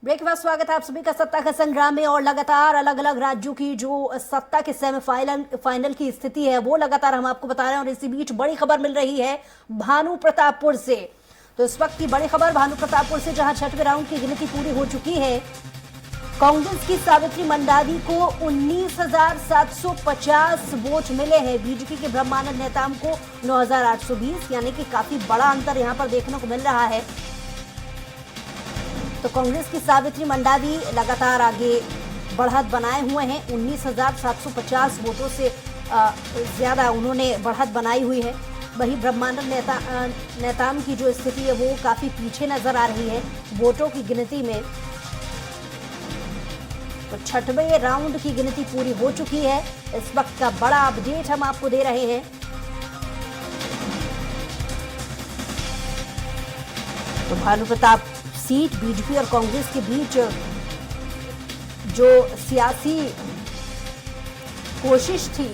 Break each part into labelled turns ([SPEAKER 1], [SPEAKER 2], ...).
[SPEAKER 1] Break के बाद स्वागत है आप सभी का सत्ता का संग्राम में। और लगातार अलग अलग राज्यों की जो सत्ता के सेमीफाइनल की स्थिति है वो लगातार हम आपको बता रहे हैं। और इसी बीच बड़ी खबर मिल रही है भानु प्रतापपुर से। तो इस वक्त की बड़ी खबर भानु प्रतापपुर से, जहां छठवें राउंड की गिनती पूरी हो चुकी है। कांग्रेस की सावित्री मंडावी को 19,750 वोट मिले हैं। बीजेपी के ब्रह्मानंद नेताम को 9,820, यानी कि काफी बड़ा अंतर यहां पर देखने को मिल रहा है। तो कांग्रेस की सावित्री मंडावी लगातार आगे बढ़त बनाए हुए हैं। 19,750 वोटों से ज्यादा उन्होंने बढ़त बनाई हुई है। वहीं ब्रह्मानंद नेताम की जो स्थिति है वो काफी पीछे नजर आ रही है वोटों की गिनती में। तो छठवें राउंड की गिनती पूरी हो चुकी है। इस वक्त का बड़ा अपडेट हम आपको दे रहे हैं। तो भानु प्रताप सीट बीजेपी और कांग्रेस के बीच जो सियासी कोशिश थी,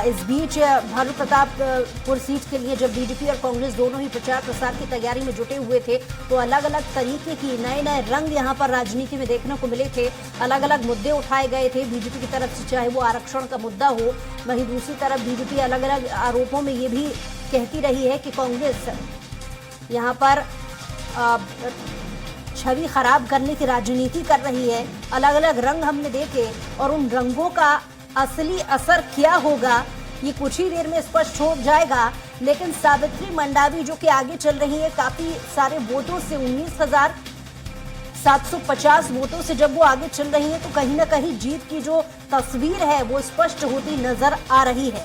[SPEAKER 1] इस बीच भानु प्रतापपुर सीट के लिए जब बीजेपी और कांग्रेस दोनों ही प्रचार प्रसार की तैयारी में जुटे हुए थे तो अलग अलग तरीके की नए रंग यहां पर राजनीति में देखने को मिले थे। अलग अलग मुद्दे उठाए गए थे बीजेपी की तरफ से, चाहे वो आरक्षण का मुद्दा हो। वहीं दूसरी तरफ बीजेपी अलग अलग आरोपों में ये भी कहती रही है कि कांग्रेस यहाँ पर छवि खराब करने की राजनीति कर रही है। अलग अलग रंग हमने देखे और उन रंगों का असली असर क्या होगा ये कुछ ही देर में स्पष्ट हो जाएगा। लेकिन सावित्री मंडावी जो कि आगे चल रही है काफी सारे वोटों से, 19,750 वोटों से जब वो आगे चल रही है तो कहीं ना कहीं जीत की जो तस्वीर है वो स्पष्ट होती नजर आ रही है।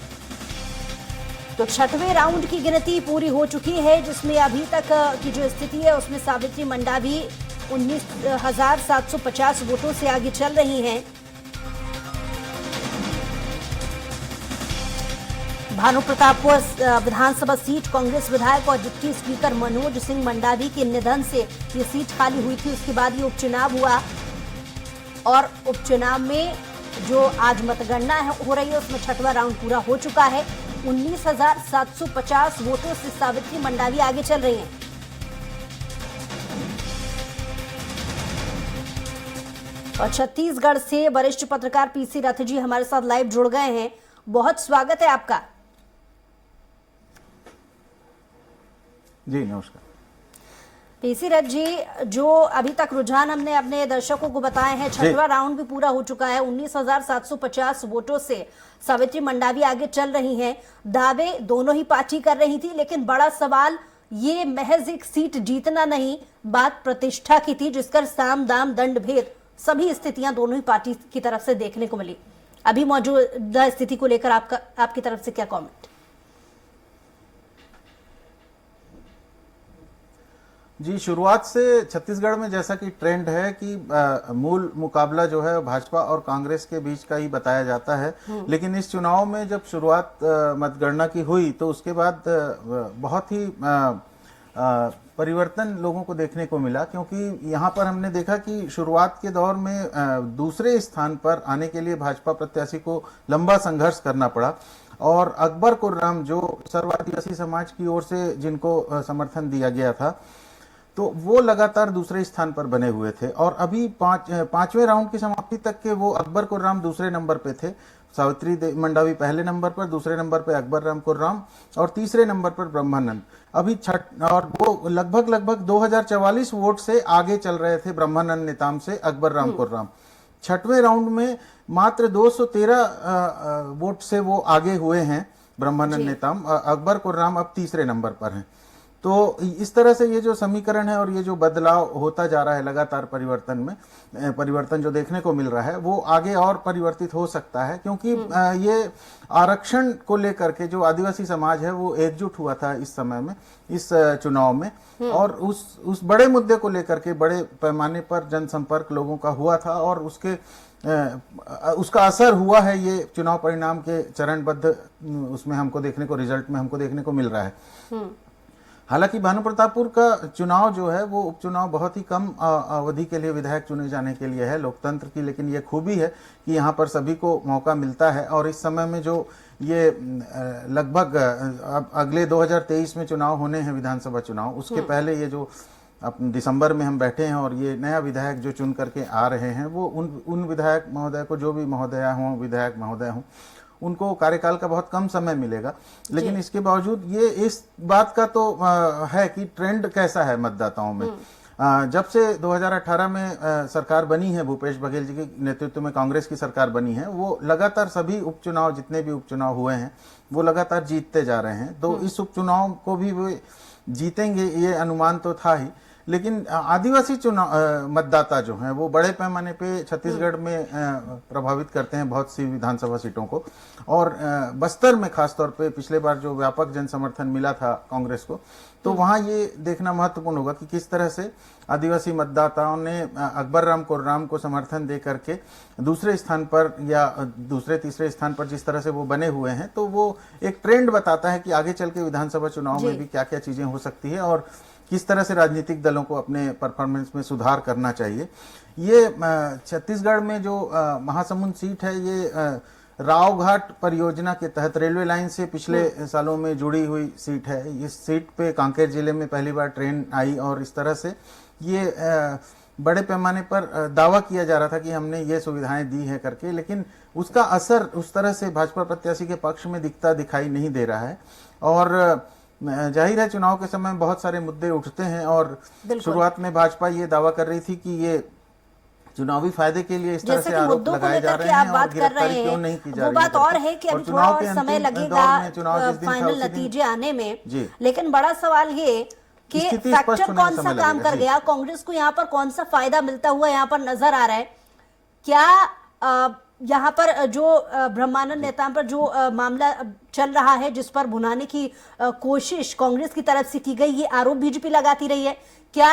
[SPEAKER 1] तो छठवें राउंड की गिनती पूरी हो चुकी है, जिसमें अभी तक की जो स्थिति है उसमें सावित्री मंडावी 19,750 वोटों से आगे चल रही हैं। भानु प्रतापपुर विधानसभा सीट कांग्रेस विधायक और डिप्टी स्पीकर मनोज सिंह मंडावी के निधन से ये सीट खाली हुई थी। उसके बाद ये उपचुनाव हुआ और उपचुनाव में जो आज मतगणना हो रही है उसमें छठवां राउंड पूरा हो चुका है। 19,750 वोटों से सावित्री मंडावी आगे चल रही हैं। और छत्तीसगढ़ से वरिष्ठ पत्रकार पीसी रथ जी हमारे साथ लाइव जुड़ गए हैं। बहुत स्वागत है आपका।
[SPEAKER 2] जी नमस्कार।
[SPEAKER 1] पीसी रथ जी, जो अभी तक रुझान हमने अपने दर्शकों को बताए हैं, छठवां राउंड भी पूरा हो चुका है। 19,750 वोटों से सावित्री मंडावी आगे चल रही हैं। दावे दोनों ही पार्टी कर रही थी, लेकिन बड़ा सवाल ये महज एक सीट जीतना नहीं, बात प्रतिष्ठा की थी, जिसका साम दाम दंड भेद सभी स्थितियां दोनों ही पार्टी की तरफ से देखने को मिली। अभी मौजूदा स्थिति को लेकर आपकी तरफ से क्या कमेंट?
[SPEAKER 2] जी, शुरुआत से छत्तीसगढ़ में जैसा कि ट्रेंड है कि मूल मुकाबला जो है भाजपा और कांग्रेस के बीच का ही बताया जाता है। लेकिन इस चुनाव में जब शुरुआत मतगणना की हुई तो उसके बाद बहुत ही परिवर्तन लोगों को देखने को मिला, क्योंकि यहाँ पर हमने देखा कि शुरुआत के दौर में दूसरे स्थान पर आने के लिए भाजपा प्रत्याशी को लंबा संघर्ष करना पड़ा और अकबर कुर्राम जो सर्व आदिवासी समाज की ओर से जिनको समर्थन दिया गया था तो वो लगातार दूसरे स्थान पर बने हुए थे। और अभी पांचवें राउंड की समाप्ति तक के वो अकबर कुर्राम दूसरे नंबर पे थे, सावित्री मंडावी पहले नंबर पर, दूसरे नंबर पे अकबर राम कुर्राम और तीसरे नंबर पर ब्रह्मानंद। अभी और वो लगभग 2044 वोट से आगे चल रहे थे ब्रह्मानंद नेताम से अकबर राम कुर्राम। छठवें राउंड में मात्र 213 वोट से वो आगे हुए हैं ब्रह्मानंद नेताम। अकबर कुर्राम अब तीसरे नंबर पर हैं। तो इस तरह से ये जो समीकरण है और ये जो बदलाव होता जा रहा है लगातार परिवर्तन जो देखने को मिल रहा है वो आगे और परिवर्तित हो सकता है, क्योंकि ये आरक्षण को लेकर के जो आदिवासी समाज है वो एकजुट हुआ था इस समय में, इस चुनाव में। और उस बड़े मुद्दे को लेकर के बड़े पैमाने पर जनसंपर्क लोगों का हुआ था और उसका असर हुआ है ये चुनाव परिणाम के चरणबद्ध उसमें हमको देखने को, रिजल्ट में हमको देखने को मिल रहा है। हालांकि भानु प्रतापपुर का चुनाव जो है वो उपचुनाव बहुत ही कम अवधि के लिए विधायक चुने जाने के लिए है लोकतंत्र की, लेकिन ये खूबी है कि यहाँ पर सभी को मौका मिलता है। और इस समय में जो ये लगभग अगले 2023 में चुनाव होने हैं विधानसभा चुनाव, उसके पहले ये जो दिसंबर में हम बैठे हैं और ये नया विधायक जो चुन करके आ रहे हैं वो उन विधायक महोदय को, जो भी महोदया हों, विधायक महोदय हों, उनको कार्यकाल का बहुत कम समय मिलेगा। लेकिन इसके बावजूद ये इस बात का तो है कि ट्रेंड कैसा है मतदाताओं में। जब से 2018 में सरकार बनी है, भूपेश बघेल जी के नेतृत्व में कांग्रेस की सरकार बनी है, वो लगातार सभी उपचुनाव, जितने भी उपचुनाव हुए हैं, वो लगातार जीतते जा रहे हैं। तो इस उपचुनाव को भी वे जीतेंगे ये अनुमान तो था ही, लेकिन आदिवासी चुनाव मतदाता जो हैं वो बड़े पैमाने पे छत्तीसगढ़ में प्रभावित करते हैं बहुत सी विधानसभा सीटों को, और बस्तर में खासतौर पे पिछले बार जो व्यापक जन समर्थन मिला था कांग्रेस को, तो वहां ये देखना महत्वपूर्ण होगा कि किस तरह से आदिवासी मतदाताओं ने अकबर राम कोर्राम को समर्थन दे करके दूसरे स्थान पर या दूसरे तीसरे स्थान पर जिस तरह से वो बने हुए हैं, तो वो एक ट्रेंड बताता है कि आगे चल के विधानसभा चुनाव में भी क्या क्या चीजें हो सकती है और किस तरह से राजनीतिक दलों को अपने परफॉर्मेंस में सुधार करना चाहिए। ये छत्तीसगढ़ में जो महासमुंद सीट है, ये रावघाट परियोजना के तहत रेलवे लाइन से पिछले सालों में जुड़ी हुई सीट है। इस सीट पे कांकेर जिले में पहली बार ट्रेन आई और इस तरह से ये बड़े पैमाने पर दावा किया जा रहा था कि हमने ये सुविधाएं दी है करके, लेकिन उसका असर उस तरह से भाजपा प्रत्याशी के पक्ष में दिखाई नहीं दे रहा है। और जाहिर है चुनाव के समय बहुत सारे मुद्दे उठते हैं और शुरुआत में भाजपा ये दावा कर रही थी कि ये चुनावी फायदे के लिए इस तरह से आरोप लगाए जा रहे हैं और गिरफ्तारी क्यों नहीं की जा रही है।
[SPEAKER 1] वो बात और है कि अभी थोड़ा और समय लगेगा फाइनल नतीजे आने में, लेकिन बड़ा सवाल ये कि फैक्टर कौन सा काम कर गया, कांग्रेस को यहाँ पर कौन सा फायदा मिलता हुआ यहाँ पर नजर आ रहा है। क्या यहाँ पर जो ब्रह्मानंद नेताओं पर जो मामला चल रहा है, जिस पर भुनाने की कोशिश कांग्रेस की तरफ से की गई, ये आरोप बीजेपी लगाती रही है। क्या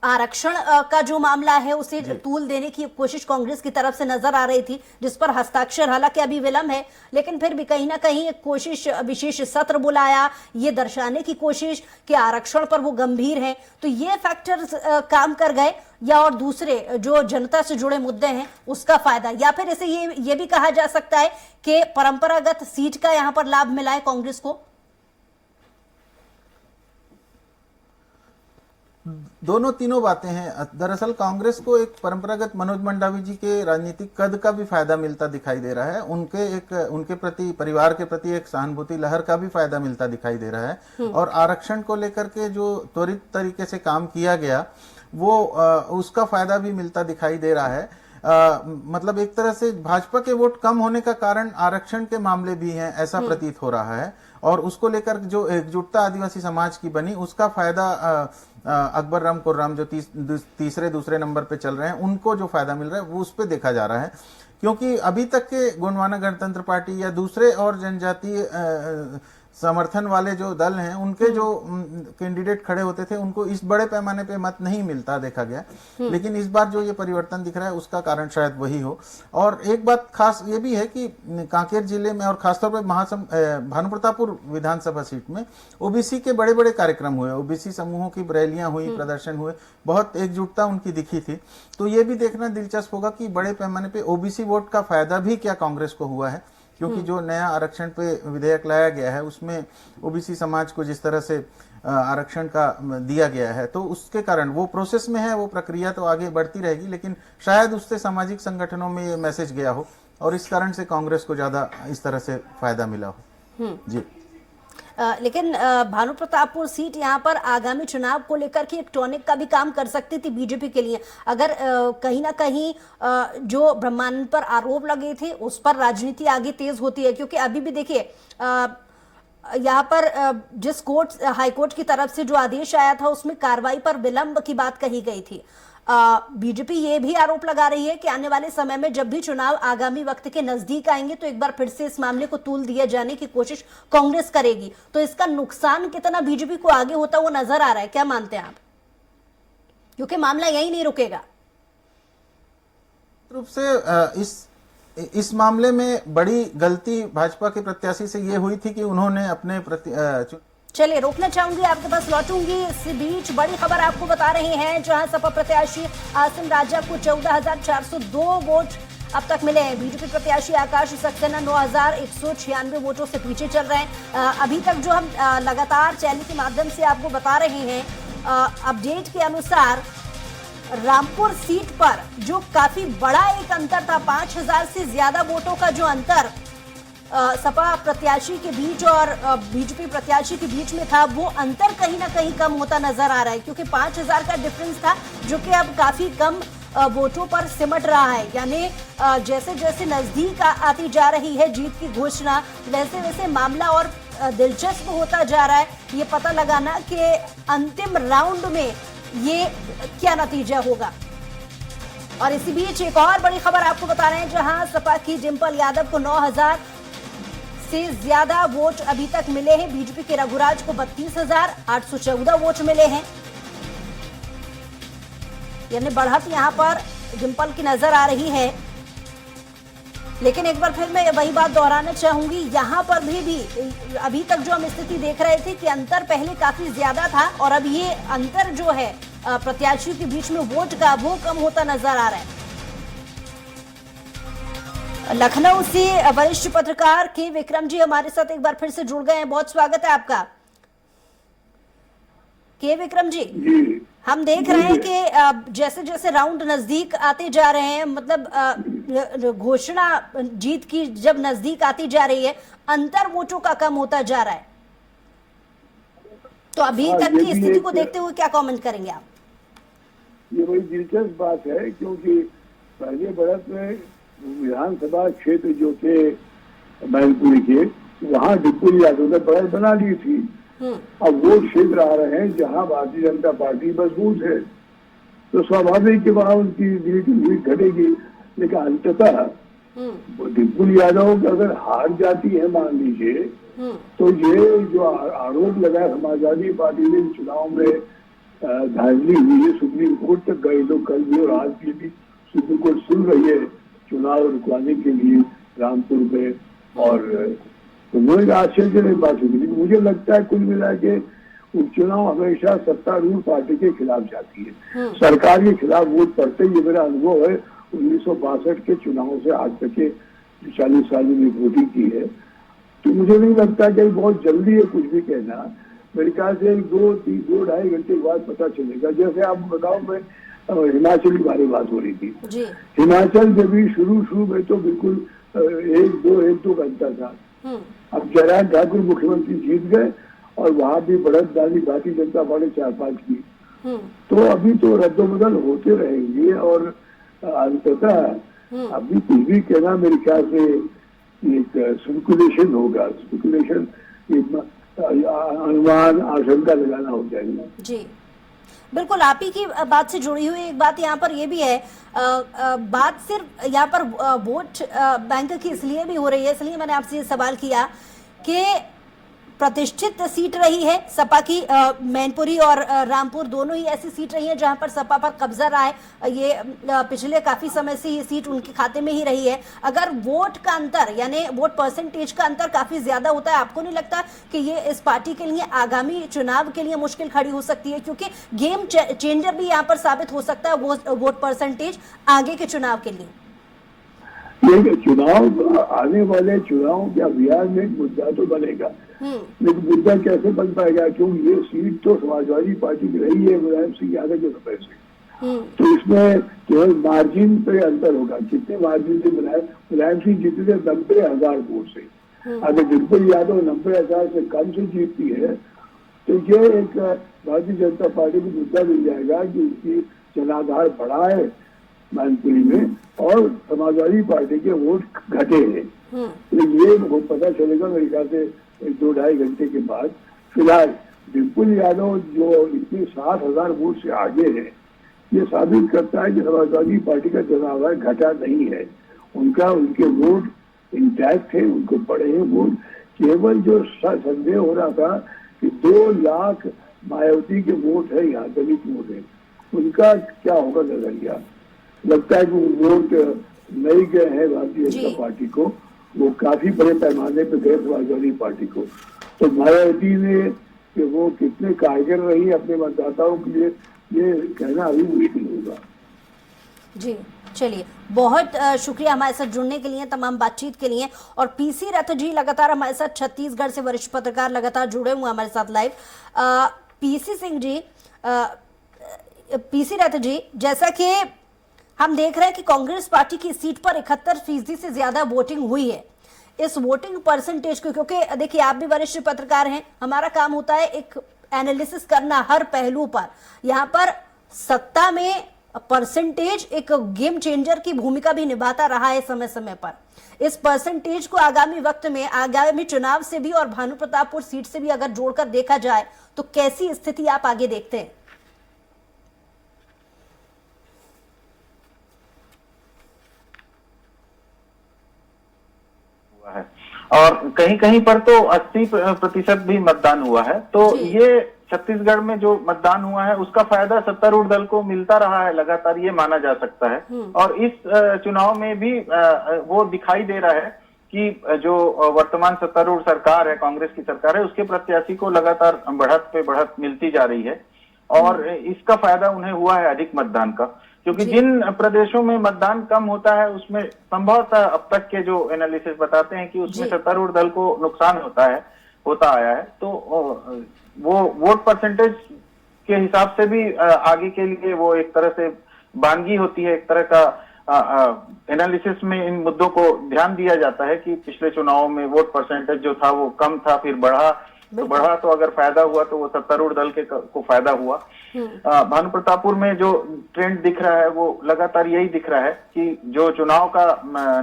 [SPEAKER 1] आरक्षण का जो मामला है उसे तूल देने की कोशिश कांग्रेस की तरफ से नजर आ रही थी, जिस पर हस्ताक्षर हालांकि अभी विलंब है, लेकिन फिर भी कहीं ना कहीं एक कोशिश, विशेष सत्र बुलाया, ये दर्शाने की कोशिश कि आरक्षण पर वो गंभीर हैं। तो ये फैक्टर्स काम कर गए, या और दूसरे जो जनता से जुड़े मुद्दे हैं उसका फायदा, या फिर इसे ये भी कहा जा सकता है कि परंपरागत सीट का यहाँ पर लाभ मिला है कांग्रेस को।
[SPEAKER 2] दोनों तीनों बातें हैं। दरअसल कांग्रेस को एक परंपरागत मनोज मंडावी जी के राजनीतिक कद का भी फायदा मिलता दिखाई दे रहा है, उनके प्रति, परिवार के प्रति एक सहानुभूति लहर का भी फायदा मिलता दिखाई दे रहा है, और आरक्षण को लेकर के जो त्वरित तरीके से काम किया गया वो उसका फायदा भी मिलता दिखाई दे रहा है। मतलब एक तरह से भाजपा के वोट कम होने का कारण आरक्षण के मामले भी हैं, ऐसा प्रतीत हो रहा है, और उसको लेकर जो एकजुटता आदिवासी समाज की बनी उसका फायदा अकबर राम कोर्राम जो तीसरे दूसरे नंबर पे चल रहे हैं, उनको जो फायदा मिल रहा है वो उस पे देखा जा रहा है। क्योंकि अभी तक के गोंडवाना गणतंत्र पार्टी या दूसरे और जनजातीय समर्थन वाले जो दल हैं, उनके जो कैंडिडेट खड़े होते थे उनको इस बड़े पैमाने पे मत नहीं मिलता देखा गया, लेकिन इस बार जो ये परिवर्तन दिख रहा है उसका कारण शायद वही हो। और एक बात खास ये भी है कि कांकेर जिले में और खासतौर पर भानुप्रतापपुर विधानसभा सीट में ओबीसी के बड़े बड़े कार्यक्रम हुए, ओबीसी समूहों की रैलियां हुई, प्रदर्शन हुए, बहुत एकजुटता उनकी दिखी थी। तो ये भी देखना दिलचस्प होगा कि बड़े पैमाने पे ओबीसी वोट का फायदा भी क्या कांग्रेस को हुआ है, क्योंकि जो नया आरक्षण पे विधेयक लाया गया है उसमें ओबीसी समाज को जिस तरह से आरक्षण का दिया गया है, तो उसके कारण वो प्रोसेस में है, वो प्रक्रिया तो आगे बढ़ती रहेगी, लेकिन शायद उससे सामाजिक संगठनों में ये मैसेज गया हो और इस कारण से कांग्रेस को ज्यादा इस तरह से फायदा मिला हो। जी
[SPEAKER 1] लेकिन भानुप्रतापपुर सीट यहाँ पर आगामी चुनाव को लेकर के एक टॉनिक का भी काम कर सकती थी बीजेपी के लिए, अगर कहीं ना कहीं जो ब्रह्मानंद पर आरोप लगे थे उस पर राजनीति आगे तेज होती है। क्योंकि अभी भी देखिए यहाँ पर जिस हाईकोर्ट की तरफ से जो आदेश आया था उसमें कार्रवाई पर विलंब की बात कही गई थी। बीजेपी ये भी आरोप लगा रही है कि आने वाले समय में जब भी चुनाव आगामी वक्त के नजदीक आएंगे तो एक बार फिर से इस मामले को तूल दिया जाने की कोशिश कांग्रेस करेगी। तो इसका नुकसान कितना बीजेपी को आगे होता हुआ नजर आ रहा है, क्या मानते हैं आप? क्योंकि मामला यही नहीं रुकेगा।
[SPEAKER 2] रूप से इस मामले में बड़ी गलती भाजपा के प्रत्याशी से ये हुई थी कि उन्होंने अपने
[SPEAKER 1] चलिए रोकना चाहूंगी, आपके पास लौटूंगी। इस बीच बड़ी खबर आपको बता रहे हैं, जहां सपा प्रत्याशी आसिम राजा को 14,402 वोट अब तक मिले हैं। बीजेपी प्रत्याशी आकाश सक्सेना 9,196 वोटों से पीछे चल रहे हैं। अभी तक जो हम लगातार चैनल के माध्यम से आपको बता रहे हैं अपडेट के अनुसार रामपुर सीट पर जो काफी बड़ा एक अंतर था, 5000 से ज्यादा वोटों का जो अंतर सपा प्रत्याशी के बीच और बीजेपी प्रत्याशी के बीच में था, वो अंतर कहीं ना कहीं कम होता नजर आ रहा है, क्योंकि 5000 का डिफरेंस था जो कि अब काफी कम वोटों पर सिमट रहा है। यानी जैसे जैसे नजदीक आती जा रही है जीत की घोषणा, वैसे वैसे मामला और दिलचस्प होता जा रहा है ये पता लगाना कि अंतिम राउंड में ये क्या नतीजा होगा। और इसी बीच एक और बड़ी खबर आपको बता रहे हैं, जहां सपा की डिंपल यादव को 9000 से ज्यादा वोट अभी तक मिले हैं। बीजेपी के रघुराज को 32,814 वोट मिले हैं। यानी बढ़त यहां पर डिंपल की नजर आ रही है। लेकिन एक बार फिर मैं वही बात दोहराना चाहूंगी, यहां पर भी अभी तक जो हम स्थिति देख रहे थे कि अंतर पहले काफी ज्यादा था और अब ये अंतर जो है प्रत्याशियों के बीच में वोट का, वो कम होता नजर आ रहा है। लखनऊ से वरिष्ठ पत्रकार के विक्रम जी हमारे साथ एक बार फिर से जुड़ गए हैं, बहुत स्वागत है आपका। के विक्रम जी, हम देख रहे हैं कि जैसे जैसे राउंड नजदीक आते जा रहे हैं, मतलब घोषणा जीत की जब नजदीक आती जा रही है, अंतर वोटों का कम होता जा रहा है। तो अभी तक की स्थिति को देखते हुए क्या कमेंट करेंगे आप?
[SPEAKER 3] ये बड़ी दिलचस्प बात है, क्योंकि पहले बढ़त में विधानसभा क्षेत्र जो थे मैनपुरी के, वहाँ डिंपल यादव ने बढ़त बना ली थी। अब वो क्षेत्र आ रहे हैं जहाँ भारतीय जनता पार्टी मजबूत है, तो स्वाभाविक कि वहाँ उनकी लीड घटेगी। लेकिन अंततः डिंपल यादव अगर हार जाती है मान लीजिए, तो ये जो आरोप लगा समाजवादी पार्टी ने चुनाव में धांधली हुई है, सुप्रीम कोर्ट तक गए, तो कल भी और आज भी सुप्रीम कोर्ट सुन रही है चुनाव रुकवाने के लिए रामपुर में। और तो मुझे आश्चर्यजनक बात हुई, लेकिन मुझे लगता है कुल मिला के उपचुनाव हमेशा सत्तारूढ़ पार्टी के खिलाफ जाती है, सरकार के खिलाफ वोट पड़ते। ये मेरा अनुभव है 1962 के चुनाव से आज तक के 40 साल में वोटिंग की है। तो मुझे नहीं लगता कि बहुत जल्दी है कुछ भी कहना। मेरे ख्याल से 2-2.5 घंटे के बाद पता चलेगा। जैसे आप बताओ, मैं हिमाचल के बारे में बात हो रही थी जी। हिमाचल जब भी शुरू में तो बिल्कुल 1-2 घंटा था। अब जयराम ठाकुर मुख्यमंत्री जीत गए और वहां भी बढ़त डाली भारतीय जनता पार्टी 4-5 की। तो अभी तो रद्दोबदल होते रहेंगे और अंततः अभी कुछ भी कहना मेरे ख्याल से एक स्पेकुलेशन होगा, स्पेकुलेशन, अनुमान, आशंका लगाना हो जाएगा
[SPEAKER 1] जी। बिल्कुल, आप ही की बात से जुड़ी हुई एक बात यहाँ पर ये भी है, बात सिर्फ यहाँ पर वोट बैंक की इसलिए भी हो रही है, इसलिए मैंने आपसे ये सवाल किया कि प्रतिष्ठित सीट रही है सपा की, मैनपुरी और रामपुर दोनों ही ऐसी सीट रही है जहां पर सपा पर कब्जा रहा है। ये पिछले काफी समय से ये सीट उनके खाते में ही रही है। अगर वोट का अंतर यानी वोट परसेंटेज का अंतर काफी ज्यादा होता है, आपको नहीं लगता कि ये इस पार्टी के लिए आगामी चुनाव के लिए मुश्किल खड़ी हो सकती है? क्योंकि गेम चेंजर भी यहाँ पर साबित हो सकता है वो वोट परसेंटेज आगे के चुनाव के लिए।
[SPEAKER 3] चुनाव, आने वाले चुनाव के अभियान में मुद्दा तो बनेगा, लेकिन मुद्दा कैसे बन पाएगा? क्योंकि ये सीट तो समाजवादी पार्टी की रही है मुलायम सिंह यादव के समय से। तो इसमें केवल मार्जिन पे अंतर होगा, कितने मार्जिन से मुलायम सिंह जीते थे 90,000 वोट से। अगर डिंपल यादव 90,000 से कम से जीतती है तो ये एक भारतीय जनता पार्टी को मुद्दा मिल जाएगा कि उसकी जनाधार बढ़ा है मैनपुरी में और समाजवादी पार्टी के वोट घटे हैं। तो ये पता चलेगा मेरे ख्याल से 2-2.5 घंटे के बाद। फिलहाल डिंपल यादव जो इतने 60,000 वोट से आगे है, ये साबित करता है कि समाजवादी पार्टी का जनाधार घटा नहीं है, उनके वोट इंटैक्ट है, उनको पड़े हैं वोट। केवल जो संदेह हो रहा था कि 2 लाख मायावती के वोट है, यहाँ दलित वोट है, उनका क्या होगा नजरिया? लगता है कि वो वोट नहीं गए हैं भारतीय जनता पार्टी को, वो काफी बड़े पैमाने पर गए समाजवादी पार्टी को। तो मायावती ने कि वो कितने कारगर रही अपने मतदाताओं के लिए, ये कहना अभी मुश्किल होगा।
[SPEAKER 1] जी चलिए, बहुत शुक्रिया हमारे साथ जुड़ने के लिए, तमाम बातचीत के लिए। और पीसी रथ जी लगातार हमारे साथ, छत्तीसगढ़ से वरिष्ठ पत्रकार लगातार जुड़े हुए हमारे साथ live. PC Singh ji, PC रथ जी, जैसा कि हम देख रहे हैं कि कांग्रेस पार्टी की सीट पर 71% से ज्यादा वोटिंग हुई है। इस वोटिंग परसेंटेज को, क्योंकि देखिए आप भी वरिष्ठ पत्रकार हैं, हमारा काम होता है एक एनालिसिस करना हर पहलू पर। यहाँ पर सत्ता में परसेंटेज एक गेम चेंजर की भूमिका भी निभाता रहा है समय समय पर। इस परसेंटेज को आगामी वक्त में, आगामी चुनाव से भी और भानु प्रतापपुर सीट से भी अगर जोड़कर देखा जाए तो कैसी स्थिति आप आगे देखते हैं?
[SPEAKER 4] है और कहीं कहीं पर तो 80% भी मतदान हुआ है। तो ये छत्तीसगढ़ में जो मतदान हुआ है उसका फायदा सत्तारूढ़ दल को मिलता रहा है लगातार, ये माना जा सकता है। और इस चुनाव में भी वो दिखाई दे रहा है कि जो वर्तमान सत्तारूढ़ सरकार है, कांग्रेस की सरकार है, उसके प्रत्याशी को लगातार बढ़त पे बढ़त मिलती जा रही है और इसका फायदा उन्हें हुआ है अधिक मतदान का। क्योंकि जिन प्रदेशों में मतदान कम होता है उसमें संभवतः अब तक के जो एनालिसिस बताते हैं कि उसमें सत्तारूढ़ दल को नुकसान होता आया है। तो वो वोट परसेंटेज के हिसाब से भी आगे के लिए वो एक तरह से बानगी होती है, एक तरह का एनालिसिस में इन मुद्दों को ध्यान दिया जाता है कि पिछले चुनावों में वोट परसेंटेज जो था वो कम था, फिर बढ़ा तो अगर फायदा हुआ तो वो सत्तारूढ़ दल को फायदा हुआ। भानु प्रतापपुर में जो ट्रेंड दिख रहा है वो लगातार यही दिख रहा है कि जो चुनाव का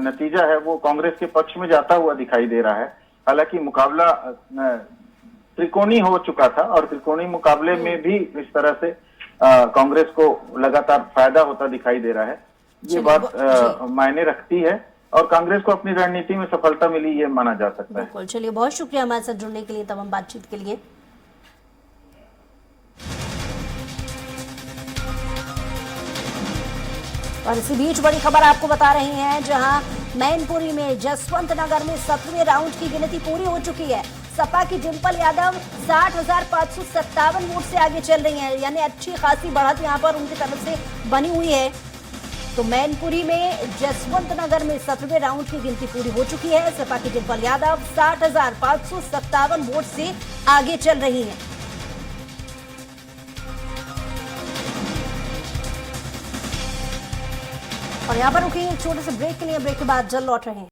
[SPEAKER 4] नतीजा है वो कांग्रेस के पक्ष में जाता हुआ दिखाई दे रहा है। हालांकि मुकाबला त्रिकोणी हो चुका था और त्रिकोणी मुकाबले में भी इस तरह से कांग्रेस को लगातार फायदा होता दिखाई दे रहा है। ये बात मायने रखती है और कांग्रेस को अपनी रणनीति में सफलता मिली, ये माना जा सकता है।
[SPEAKER 1] बिल्कुल, चलिए बहुत शुक्रिया हमारे साथ जुड़ने के लिए, तमाम बातचीत के लिए। और इसी बीच बड़ी खबर आपको बता रहे हैं, जहां मैनपुरी में जसवंत नगर में 17वें राउंड की गिनती पूरी हो चुकी है। सपा की डिंपल यादव 60,557 वोट से आगे चल रही हैं, यानी अच्छी खासी बढ़त यहां पर उनकी तरफ से बनी हुई है। तो मैनपुरी में जसवंत नगर में 17वें राउंड की गिनती पूरी हो चुकी है। सपा की डिंपल यादव 60,557 वोट से आगे चल रही हैं। और यहाँ पर रुकिए एक छोटे से ब्रेक के लिए, ब्रेक के बाद जल्द लौट रहे हैं।